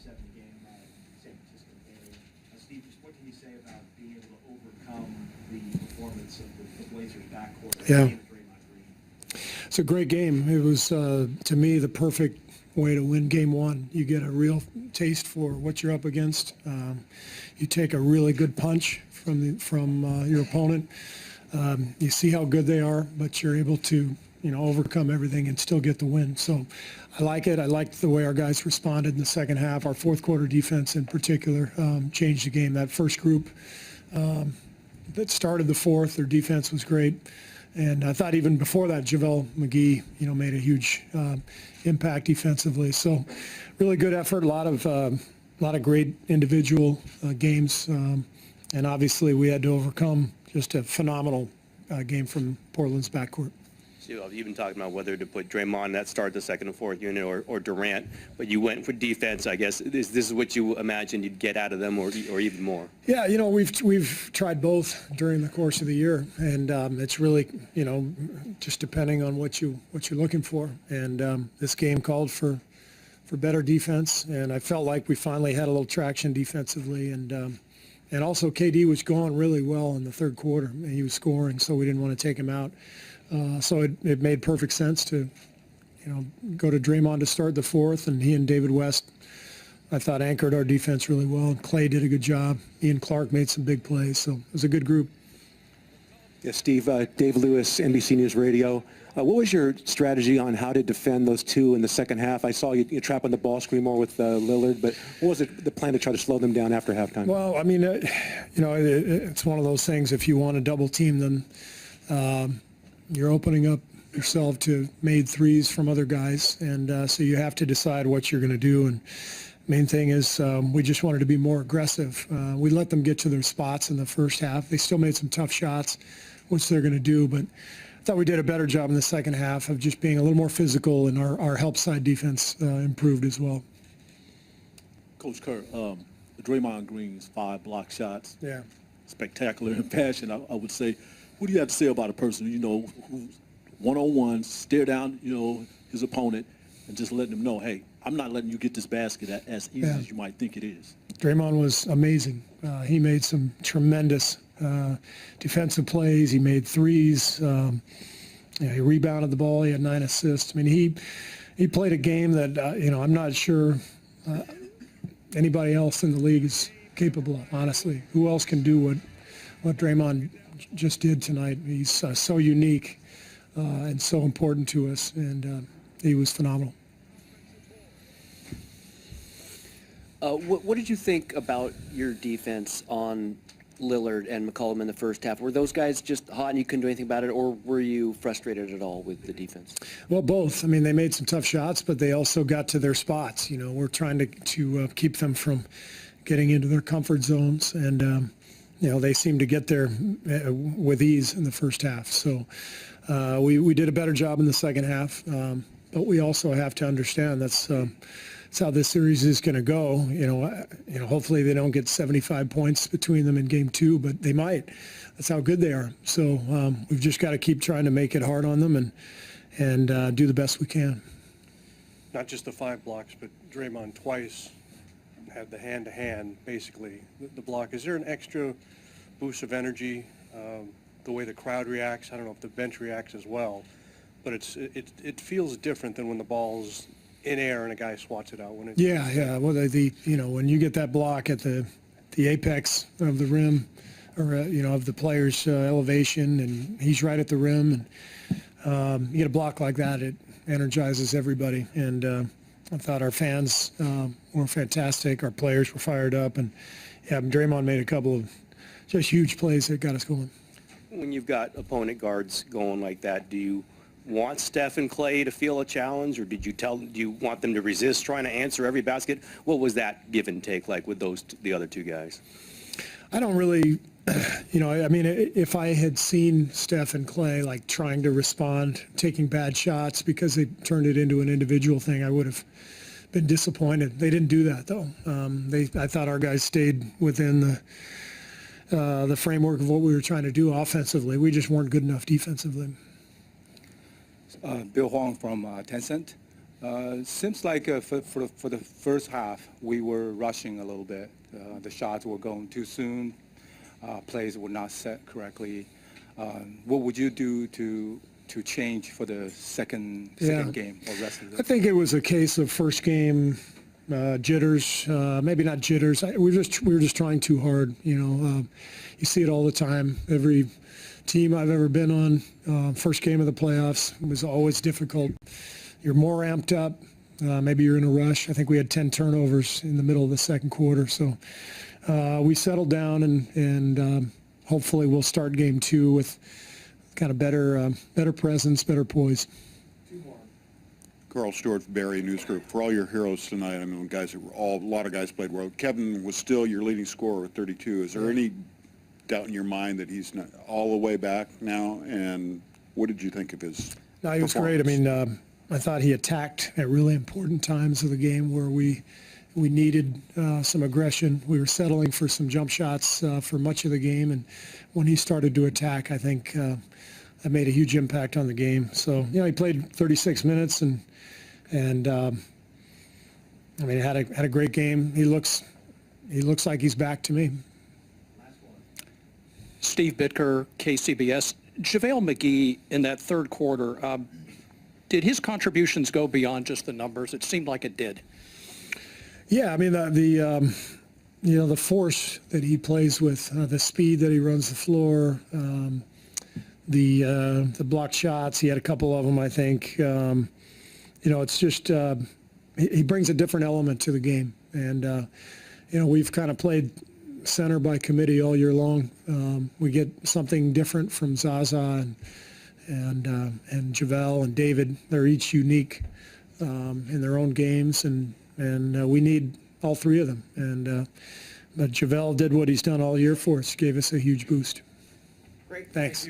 7 game San Francisco game. Steve, just what can you say about being able to overcome the performance of the Blazers backcourt? Yeah. It's a great game. It was, to me, the perfect way to win game one. You get a real taste for what you're up against. You take a really good punch from your opponent. You see how good they are, but you're able to, overcome everything and still get the win. So I like it. I liked the way our guys responded in the second half. Our fourth quarter defense in particular changed the game. That first group that started the fourth, their defense was great. And I thought even before that, JaVale McGee, made a huge impact defensively. So really good effort, a lot of great individual games. And obviously we had to overcome just a phenomenal game from Portland's backcourt. So you've been talking about whether to put Draymond that start the second and fourth unit or Durant, but you went for defense, I guess. This is what you imagined you'd get out of them or even more? Yeah, we've tried both during the course of the year, and it's really, just depending on what you're looking for. And this game called for better defense, and I felt like we finally had a little traction defensively, and also KD was going really well in the third quarter, and he was scoring, so we didn't want to take him out. So it made perfect sense to, go to Draymond to start the fourth, and he and David West, I thought, anchored our defense really well. Clay did a good job. Ian Clark made some big plays, so it was a good group. Yeah, Steve, Dave Lewis, NBC News Radio. What was your strategy on how to defend those two in the second half? I saw you trapping the ball screen more with Lillard, but what was the plan to try to slow them down after halftime? Well, I mean, it's one of those things. If you want to double team them, you're opening up yourself to made threes from other guys, and so you have to decide what you're going to do. And main thing is we just wanted to be more aggressive. We let them get to their spots in the first half. They still made some tough shots, which they're going to do, but I thought we did a better job in the second half of just being a little more physical, and our help side defense improved as well. Coach Kerr, Draymond Green's 5 block shots, yeah, spectacular in passion, I would say. What do you have to say about a person, who's one-on-one, stare down, his opponent, and just letting him know, hey, I'm not letting you get this basket as easy as you might think it is? Draymond was amazing. He made some tremendous defensive plays. He made threes. He rebounded the ball. He had 9 assists. I mean, he played a game that, I'm not sure anybody else in the league is capable of, honestly. Who else can do what Draymond just did tonight? He's so unique and so important to us, and he was phenomenal. What did you think about your defense on Lillard and McCollum in the first half? Were those guys just hot and you couldn't do anything about it, or were you frustrated at all with the defense? Well, both. I mean, they made some tough shots, but they also got to their spots. We're trying to keep them from getting into their comfort zones, and they seemed to get there with ease in the first half. So we did a better job in the second half, but we also have to understand that's how this series is going to go. Hopefully they don't get 75 points between them in game 2, but they might. That's how good they are. So we've just got to keep trying to make it hard on them and do the best we can. Not just the 5 blocks, but Draymond twice had the hand-to-hand, basically, the block. Is there an extra boost of energy, the way the crowd reacts? I don't know if the bench reacts as well, but it feels different than when the ball's in air and a guy swats it out. Yeah. Well, when you get that block at the apex of the rim, or of the player's elevation, and he's right at the rim, and you get a block like that, it energizes everybody. And I thought our fans were fantastic. Our players were fired up, and Draymond made a couple of just huge plays that got us going. When you've got opponent guards going like that, do you want Steph and Clay to feel a challenge, or do you want them to resist trying to answer every basket? What was that give and take like with the other 2 guys? I don't really, I mean, if I had seen Steph and Clay like trying to respond, taking bad shots because they turned it into an individual thing, I would have been disappointed. They didn't do that though. I thought our guys stayed within the framework of what we were trying to do offensively. We just weren't good enough defensively. Bill Huang from Tencent. Seems like for the first half, we were rushing a little bit. The shots were going too soon. Plays were not set correctly. What would you do to change for the second game or rest of I the? think it was a case of first game jitters, maybe not jitters. We were just trying too hard. You know, you see it all the time. Every team I've ever been on, first game of the playoffs was always difficult. You're more amped up. Maybe you're in a rush. I think we had 10 turnovers in the middle of the second quarter. So we settled down and hopefully we'll start game 2 with kind of better presence, better poise. Carl Stewart, Barry News Group. For all your heroes tonight, I mean, guys, a lot of guys played well. Kevin was still your leading scorer with 32. Is there any doubt in your mind that he's not all the way back now? And what did you think of his No, he was great. I performance? mean, I thought he attacked at really important times of the game where we needed some aggression. We were settling for some jump shots for much of the game, and when he started to attack, I think that made a huge impact on the game. So, you know, he played 36 minutes, and I mean, he had a great game. He looks like he's back to me. Steve Bitker, KCBS. JaVale McGee in that third quarter, did his contributions go beyond just the numbers? It seemed like it did. Yeah, I mean, you know, the force that he plays with, the speed that he runs the floor, the blocked shots, he had a couple of them, I think. You know, it's just, he brings a different element to the game. And, you know, we've kind of played center by committee all year long. We get something different from Zaza and JaVale and David. They're each unique in their own games, and we need all three of them. And but JaVale did what he's done all year for us, gave us a huge boost. Great. Thanks.